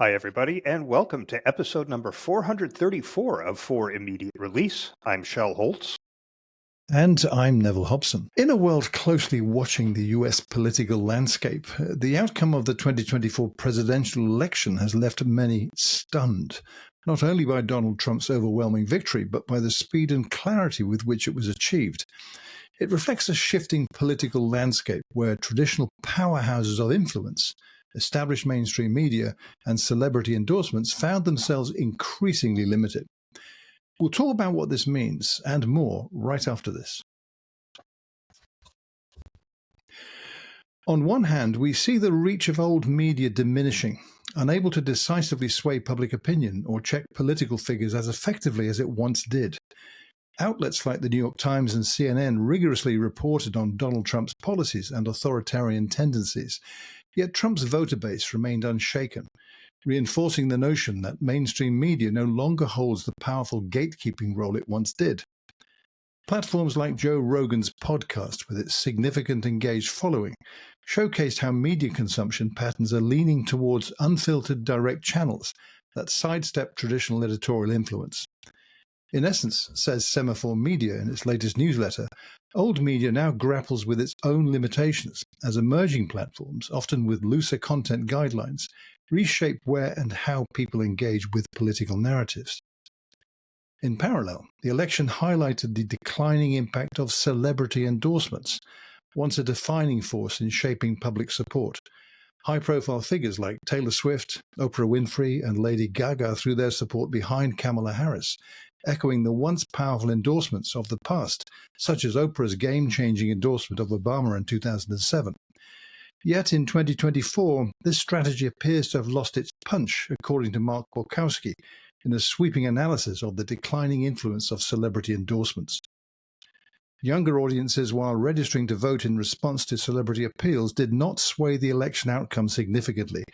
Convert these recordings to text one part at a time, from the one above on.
Hi, everybody, and welcome to episode number 434 of For Immediate Release. I'm Shel Holtz. And I'm Neville Hobson. In a world closely watching the US political landscape, the outcome of the 2024 presidential election has left many stunned, not only by Donald Trump's overwhelming victory, but by the speed and clarity with which it was achieved. It reflects a shifting political landscape where traditional powerhouses of influence, established mainstream media, and celebrity endorsements found themselves increasingly limited. We'll talk about what this means and more right after this. On one hand, we see the reach of old media diminishing, unable to decisively sway public opinion or check political figures as effectively as it once did. Outlets like the New York Times and CNN rigorously reported on Donald Trump's policies and authoritarian tendencies, yet Trump's voter base remained unshaken, reinforcing the notion that mainstream media no longer holds the powerful gatekeeping role it once did. Platforms like Joe Rogan's podcast, with its significant engaged following, showcased how media consumption patterns are leaning towards unfiltered direct channels that sidestep traditional editorial influence. In essence, says Semaphore Media in its latest newsletter, old media now grapples with its own limitations as emerging platforms, often with looser content guidelines, reshape where and how people engage with political narratives. In parallel, the election highlighted the declining impact of celebrity endorsements, once a defining force in shaping public support. High-profile figures like Taylor Swift, Oprah Winfrey, and Lady Gaga threw their support behind Kamala Harris, echoing the once powerful endorsements of the past, such as Oprah's game-changing endorsement of Obama in 2007. Yet in 2024, this strategy appears to have lost its punch, according to Mark Borkowski, in a sweeping analysis of the declining influence of celebrity endorsements. Younger audiences, while registering to vote in response to celebrity appeals, did not sway the election outcome significantly,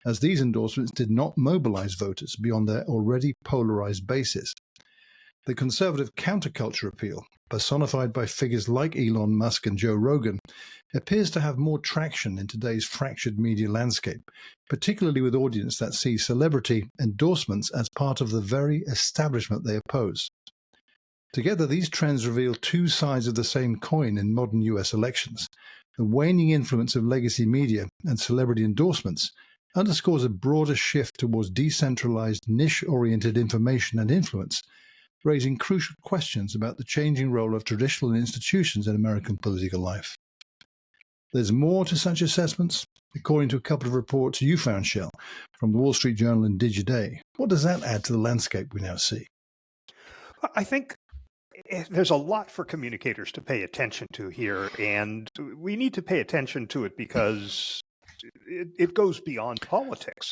as these endorsements did not mobilize voters beyond their already polarized bases. The conservative counterculture appeal, personified by figures like Elon Musk and Joe Rogan, appears to have more traction in today's fractured media landscape, particularly with audiences that see celebrity endorsements as part of the very establishment they oppose. Together, these trends reveal two sides of the same coin in modern US elections. The waning influence of legacy media and celebrity endorsements underscores a broader shift towards decentralized, niche-oriented information and influence, raising crucial questions about the changing role of traditional institutions in American political life. There's more to such assessments, according to a couple of reports you found, Shel, from the Wall Street Journal and Digiday. What does that add to the landscape we now see? I think there's a lot for communicators to pay attention to here, and we need to pay attention to it because it goes beyond politics.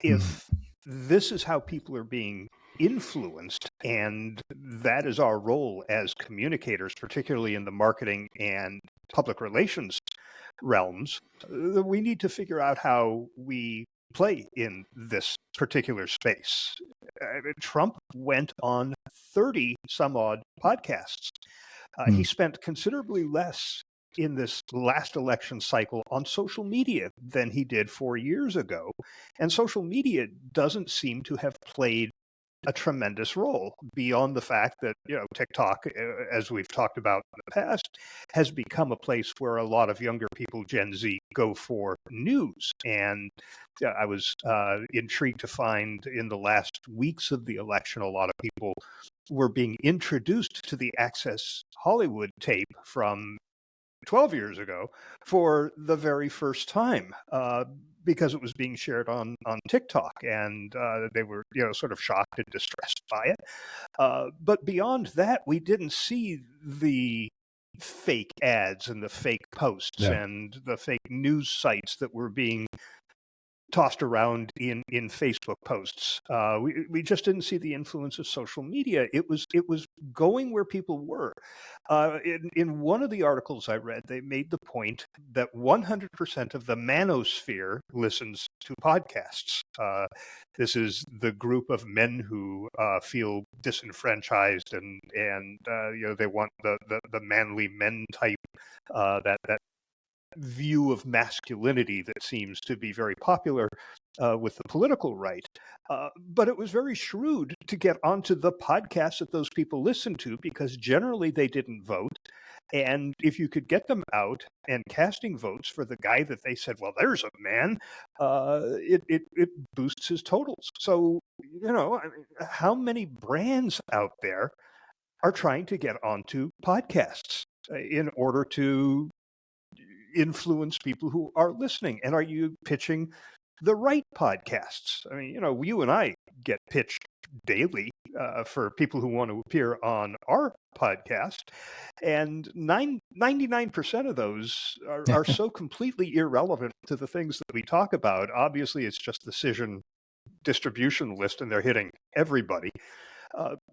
If this is how people are being influenced, and that is our role as communicators, particularly in the marketing and public relations realms, we need to figure out how we play in this particular space. Trump went on 30 some odd podcasts. He spent considerably less in this last election cycle on social media than he did 4 years ago. And social media doesn't seem to have played a tremendous role beyond the fact that, TikTok, as we've talked about in the past, has become a place where a lot of younger people, Gen Z, go for news. And I was intrigued to find in the last weeks of the election, a lot of people were being introduced to the Access Hollywood tape from 12 years ago for the very first time because it was being shared on TikTok, and they were sort of shocked and distressed by it. But beyond that, we didn't see the fake ads and the fake posts and the fake news sites that were being tossed around in Facebook posts. We just didn't see the influence of social media. It was going where people were. In one of the articles I read, they made the point that 100% of the manosphere listens to podcasts. This is the group of men who feel disenfranchised and they want the manly men type that view of masculinity that seems to be very popular with the political right. But it was very shrewd to get onto the podcasts that those people listened to, because generally they didn't vote. And if you could get them out and casting votes for the guy that they said, well, there's a man, it boosts his totals. So, I mean, how many brands out there are trying to get onto podcasts in order to influence people who are listening? And are you pitching the right podcasts? I mean, you and I get pitched daily for people who want to appear on our podcast, and 99% of those are so completely irrelevant to the things that we talk about. Obviously, it's just the Cision distribution list, and they're hitting everybody.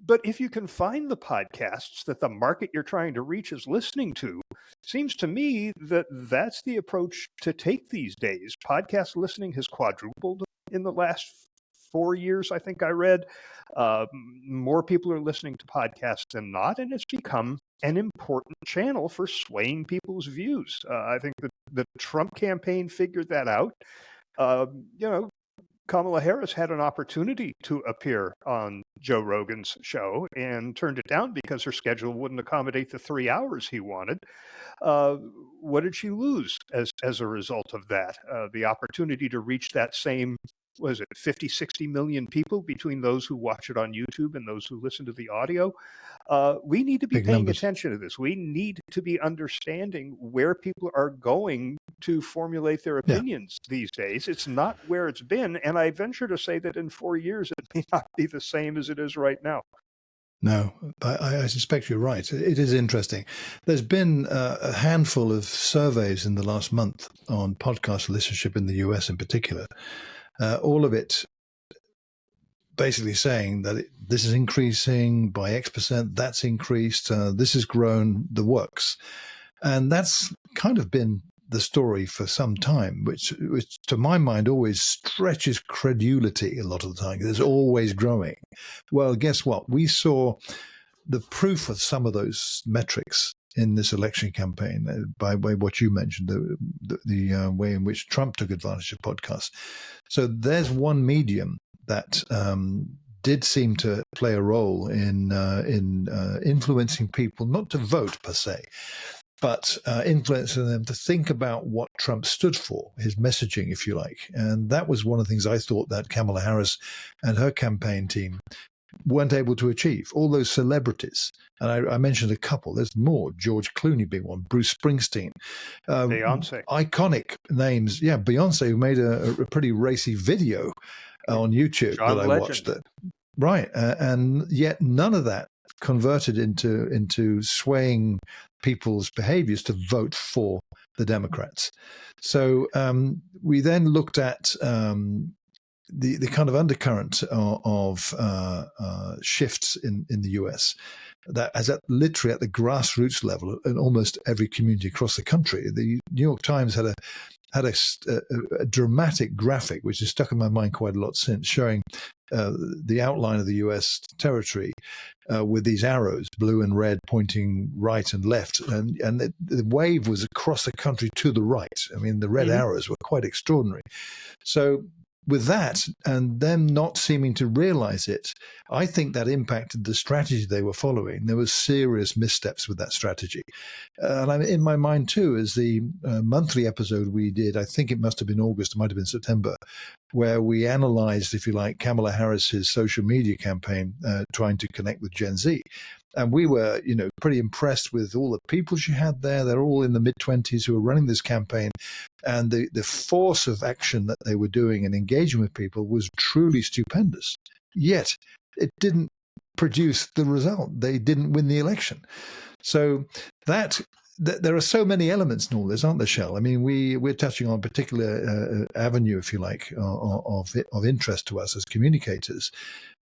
But if you can find the podcasts that the market you're trying to reach is listening to, seems to me that that's the approach to take these days. Podcast listening has quadrupled in the last 4 years, I think I read. More people are listening to podcasts than not, and it's become an important channel for swaying people's views. I think the Trump campaign figured that out. Kamala Harris had an opportunity to appear on Joe Rogan's show and turned it down because her schedule wouldn't accommodate the 3 hours he wanted. What did she lose as a result of that? The opportunity to reach that same, 50, 60 million people between those who watch it on YouTube and those who listen to the audio. We need to be paying attention to this. We need to be understanding where people are going to formulate their opinions these days. It's not where it's been. And I venture to say that in 4 years, it may not be the same as it is right now. No, I suspect you're right. It is interesting. There's been a handful of surveys in the last month on podcast listenership in the US in particular. All of it basically saying that this is increasing by X%, that's increased, this has grown, the works. And that's kind of been the story for some time, which to my mind always stretches credulity a lot of the time. It's always growing. Well, guess what? We saw the proof of some of those metrics in this election campaign by way what you mentioned, the way in which Trump took advantage of podcasts. So there's one medium that did seem to play a role in influencing people not to vote per se, but influencing them to think about what Trump stood for, his messaging, if you like. And that was one of the things I thought that Kamala Harris and her campaign team weren't able to achieve. All those celebrities, and I mentioned a couple, there's more, George Clooney being one, Bruce Springsteen. Beyonce. Iconic names. Yeah, Beyonce, who made a pretty racy video on YouTube John that I Legend. watched. Right, and yet none of that converted into swaying people's behaviors to vote for the Democrats. So we then looked at the kind of undercurrent of shifts in the US that is literally at the grassroots level in almost every community across the country. The New York Times had a dramatic graphic, which has stuck in my mind quite a lot since, showing the outline of the US territory with these arrows, blue and red, pointing right and left. And the wave was across the country to the right. I mean, the red arrows were quite extraordinary. So with that, and them not seeming to realize it, I think that impacted the strategy they were following. There was serious missteps with that strategy. And I'm in my mind, too, is the monthly episode we did, I think it must have been August, it might have been September, where we analyzed, if you like, Kamala Harris's social media campaign trying to connect with Gen Z. And we were, pretty impressed with all the people she had there. They're all in the mid-20s who were running this campaign. And the force of action that they were doing and engaging with people was truly stupendous. Yet it didn't produce the result. They didn't win the election. So there are so many elements in all this, aren't there, Shell? I mean, we're touching on a particular avenue, if you like, of interest to us as communicators.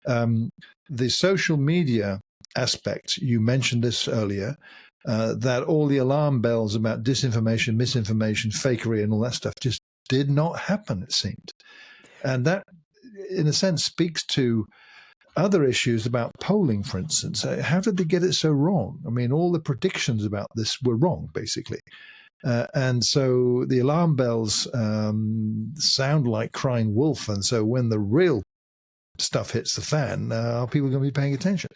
The social media aspect, you mentioned this earlier, that all the alarm bells about disinformation, misinformation, fakery, and all that stuff just did not happen, it seemed. And that, in a sense, speaks to other issues about polling, for instance. How did they get it so wrong? I mean, all the predictions about this were wrong, basically. And so the alarm bells sound like crying wolf. And so when the real stuff hits the fan, are people going to be paying attention?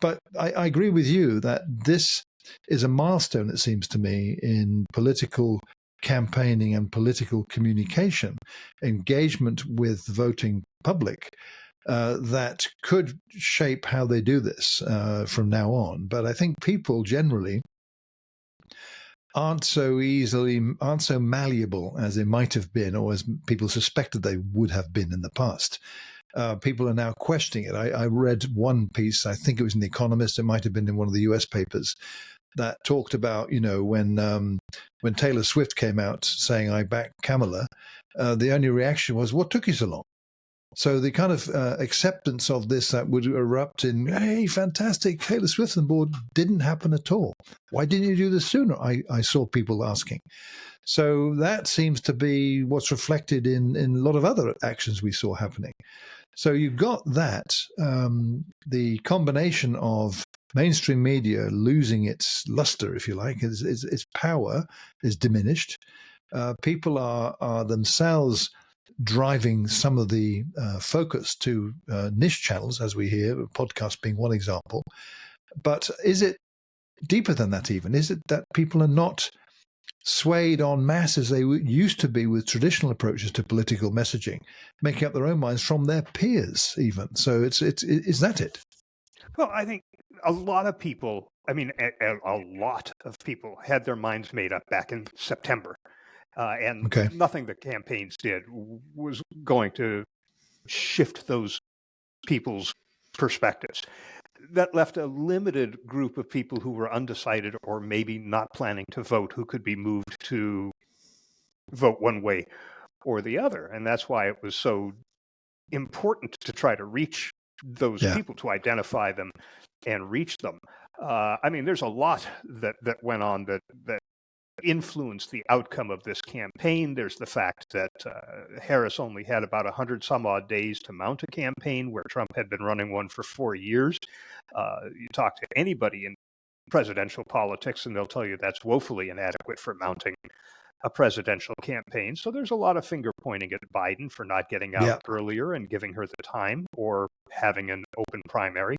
But I agree with you that this is a milestone, it seems to me, in political campaigning and political communication, engagement with the voting public, that could shape how they do this from now on. But I think people generally aren't so malleable as they might have been, or as people suspected they would have been in the past. People are now questioning it. I read one piece, I think it was in The Economist, it might have been in one of the US papers, that talked about, when Taylor Swift came out saying, I back Kamala, the only reaction was, what took you so long? So the kind of acceptance of this that would erupt in, hey, fantastic, Taylor Swift on board, didn't happen at all. Why didn't you do this sooner? I saw people asking. So that seems to be what's reflected in a lot of other actions we saw happening. So you've got that, the combination of mainstream media losing its luster, if you like, its power is diminished. People are themselves driving some of the focus to niche channels, as we hear, podcast being one example. But is it deeper than that even? Is it that people are not swayed en masse as they used to be with traditional approaches to political messaging, making up their own minds from their peers even? So is that it? Well, I think a lot of people, a lot of people had their minds made up back in September. And Okay. nothing the campaigns did was going to shift those people's perspectives. That left a limited group of people who were undecided or maybe not planning to vote, who could be moved to vote one way or the other. And that's why it was so important to try to reach those people, to identify them and reach them. There's a lot that went on that influenced the outcome of this campaign. There's the fact that Harris only had about 100 some odd days to mount a campaign, where Trump had been running one for 4 years. You talk to anybody in presidential politics and they'll tell you that's woefully inadequate for mounting a presidential campaign. So there's a lot of finger pointing at Biden for not getting out earlier and giving her the time, or having an open primary.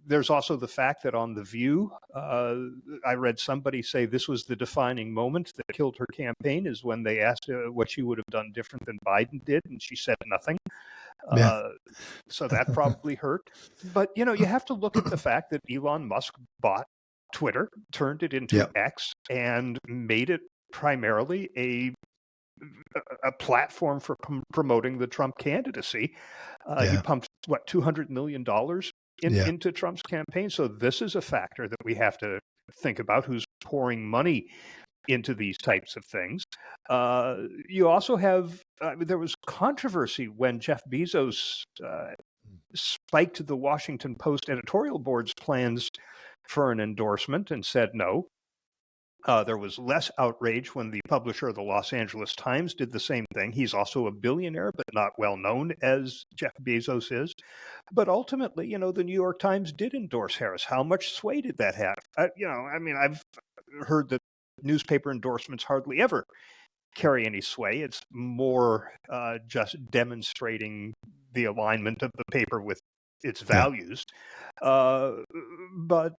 There's also the fact that on The View, I read somebody say this was the defining moment that killed her campaign, is when they asked her what she would have done different than Biden did, and she said nothing. So that probably hurt. But, you have to look at the fact that Elon Musk bought Twitter, turned it into X, and made it primarily a platform for promoting the Trump candidacy. He pumped, $200 million into Trump's campaign. So this is a factor that we have to think about, who's pouring money into these types of things. You also have, there was controversy when Jeff Bezos spiked the Washington Post editorial board's plans for an endorsement and said no. There was less outrage when the publisher of the Los Angeles Times did the same thing. He's also a billionaire, but not well known as Jeff Bezos is. But ultimately, the New York Times did endorse Harris. How much sway did that have? I've heard that newspaper endorsements hardly ever carry any sway. It's more just demonstrating the alignment of the paper with its values. But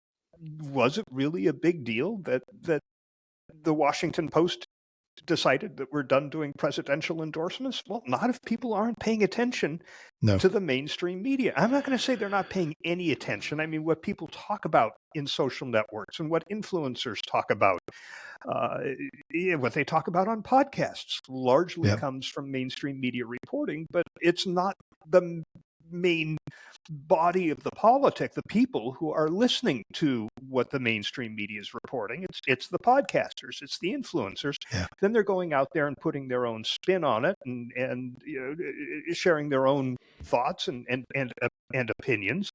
was it really a big deal that the Washington Post decided that we're done doing presidential endorsements? Well, not if people aren't paying attention to the mainstream media. I'm not going to say they're not paying any attention. What people talk about in social networks and what influencers talk about, what they talk about on podcasts, largely comes from mainstream media reporting, but it's not the main body of the politic, the people who are listening to what the mainstream media is reporting. It's the podcasters, it's the influencers. Then they're going out there and putting their own spin on it, and sharing their own thoughts and opinions.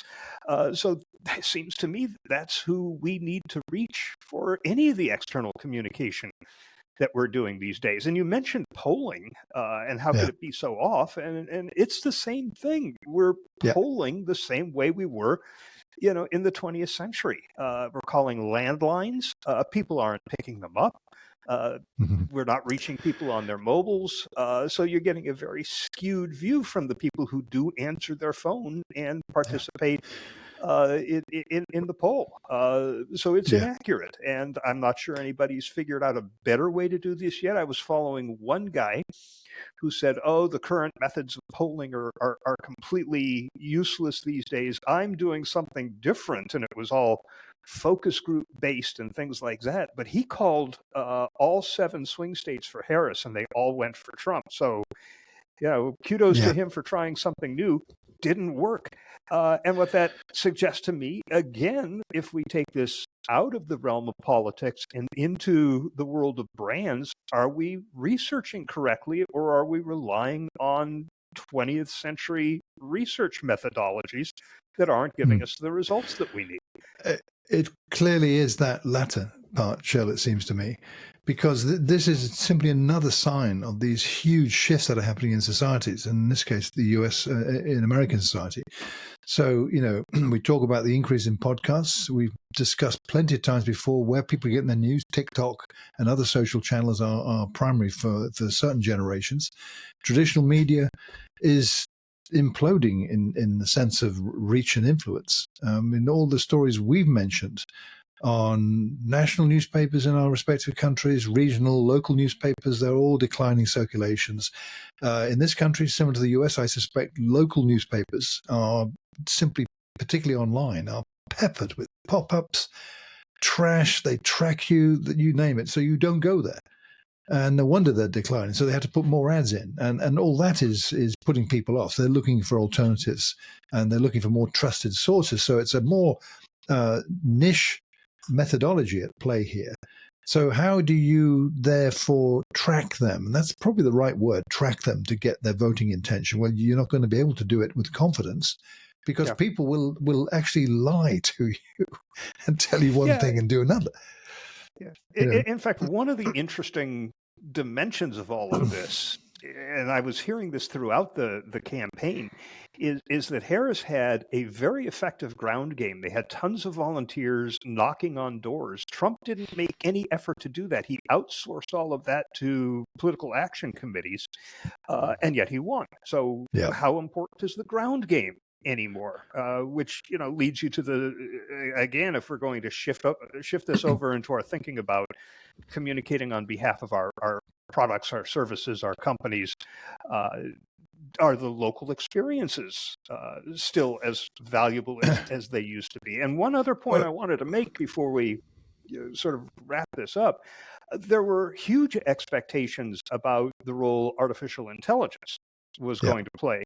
So it seems to me that's who we need to reach for any of the external communication that we're doing these days. And you mentioned polling, and how could it be so off? And it's the same thing. We're polling the same way we were, in the 20th century. We're calling landlines. People aren't picking them up. Mhm. We're not reaching people on their mobiles. So you're getting a very skewed view from the people who do answer their phone and Yeah. participate in the poll. So it's Yeah. inaccurate. And I'm not sure anybody's figured out a better way to do this yet. I was following one guy who said, "Oh, the current methods of polling are completely useless these days. I'm doing something different." And it was all focus group based and things like that. But he called all 7 swing states for Harris, and they all went for Trump. So, kudos to Yeah. him for trying something new. Didn't work. And what that suggests to me, again, if we take this out of the realm of politics and into the world of brands, are we researching correctly, or are we relying on 20th century research methodologies that aren't giving Mm. us the results that we need? It clearly is that latter part, Shell, it seems to me, because this is simply another sign of these huge shifts that are happening in societies, and in this case, the US, in American society. So, we talk about the increase in podcasts. We've discussed plenty of times before where people are getting their news. TikTok and other social channels are primary for certain generations. Traditional media is imploding in the sense of reach and influence. In all the stories we've mentioned on national newspapers in our respective countries, regional, local newspapers, they're all declining circulations. In this country, similar to the US, I suspect local newspapers are simply, particularly online, are peppered with pop-ups, trash, they track you, you name it, so you don't go there. And no wonder they're declining. So they had to put more ads in. And all that is putting people off. They're looking for alternatives, and they're looking for more trusted sources. So it's a more niche methodology at play here. So how do you therefore track them? And that's probably the right word, track them, to get their voting intention. Well, you're not going to be able to do it with confidence, because Yeah. people will actually lie to you and tell you one Yeah. thing and do another. Yeah. You know, In fact, one of the interesting dimensions of all of this, and I was hearing this throughout the campaign, is that Harris had a very effective ground game. They had tons of volunteers knocking on doors. Trump didn't make any effort to do that. He outsourced all of that to political action committees, and yet he won. So yeah. how important is the ground game anymore? Which leads you to the again, if we're going to shift this over into our thinking about communicating on behalf of our products, our services, our companies, are the local experiences still as valuable as they used to be? And one other point Well, I wanted to make before we sort of wrap this up, there were huge expectations about the role artificial intelligence was yeah. going to play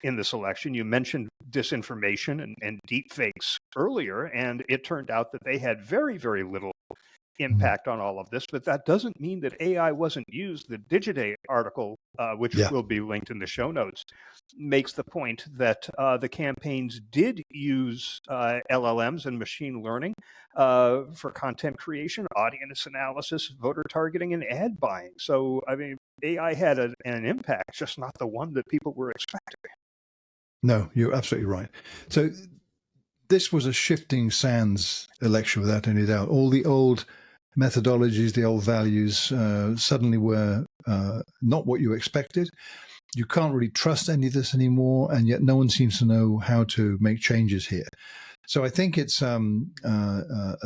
in this election. You mentioned disinformation and deep fakes earlier, and it turned out that they had very, very little impact on all of this, but that doesn't mean that AI wasn't used. The Digiday article, which Yeah. will be linked in the show notes, makes the point that the campaigns did use LLMs and machine learning for content creation, audience analysis, voter targeting, and ad buying. So, I mean, AI had an impact, just not the one that people were expecting. No, you're absolutely right. So this was a shifting sands election without any doubt. All the old methodologies, the old values suddenly were not what you expected. You can't really trust any of this anymore, and yet no one seems to know how to make changes here. So I think it's a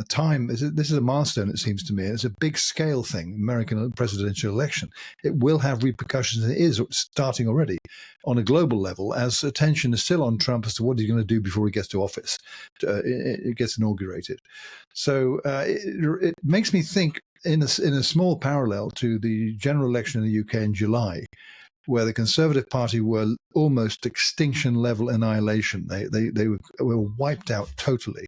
time. This is a milestone, it seems to me. It's a big scale thing, American presidential election. It will have repercussions, and it is starting already on a global level, as attention is still on Trump as to what he's going to do before he gets to office, it gets inaugurated. So it makes me think in a small parallel to the general election in the UK in July, where the Conservative Party were almost extinction level annihilation. They were wiped out totally.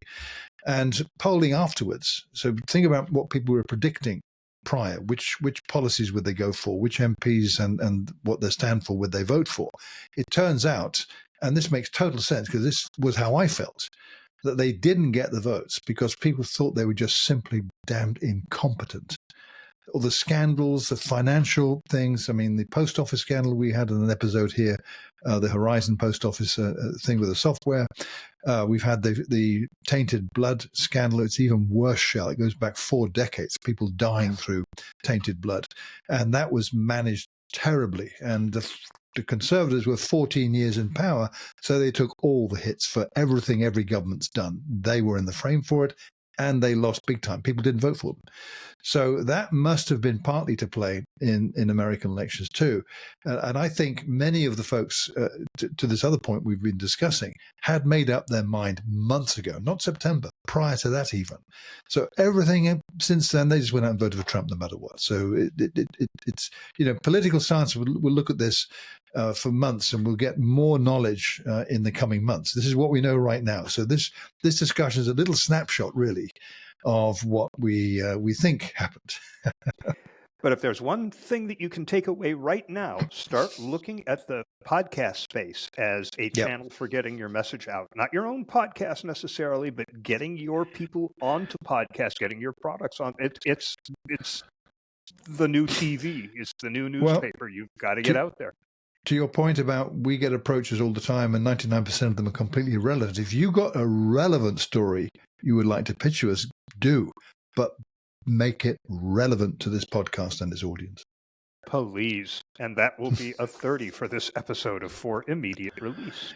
And polling afterwards, so think about what people were predicting prior, which policies would they go for, which MPs and what they stand for would they vote for. It turns out, and this makes total sense because this was how I felt, that they didn't get the votes because people thought they were just simply damned incompetent. all the scandals, the financial things. I mean, the post office scandal we had in an episode here, the Horizon post office thing with the software. We've had the tainted blood scandal. It's even worse, Shell. It goes back 4 decades, people dying through tainted blood. And that was managed terribly. And the Conservatives were 14 years in power, so they took all the hits for everything every government's done. They were in the frame for it, and they lost big time. People didn't vote for them. So that must have been partly to play in American elections too. And I think many of the folks, to this other point we've been discussing, had made up their mind months ago, not September, prior to that even. So everything since then, they just went out and voted for Trump no matter what. So it's, political science will look at this for months, and we'll get more knowledge in the coming months. This is what we know right now. So this discussion is a little snapshot, really, of what we think happened. But if there's one thing that you can take away right now, start looking at the podcast space as a channel for getting your message out. Not your own podcast necessarily, but getting your people onto podcasts, getting your products on. It's the new TV. It's the new newspaper. You've got to get out there. To your point about we get approaches all the time and 99% of them are completely irrelevant. If you got a relevant story you would like to pitch to us, do, but make it relevant to this podcast and its audience. Please. And that will be a 30 for this episode of For Immediate Release.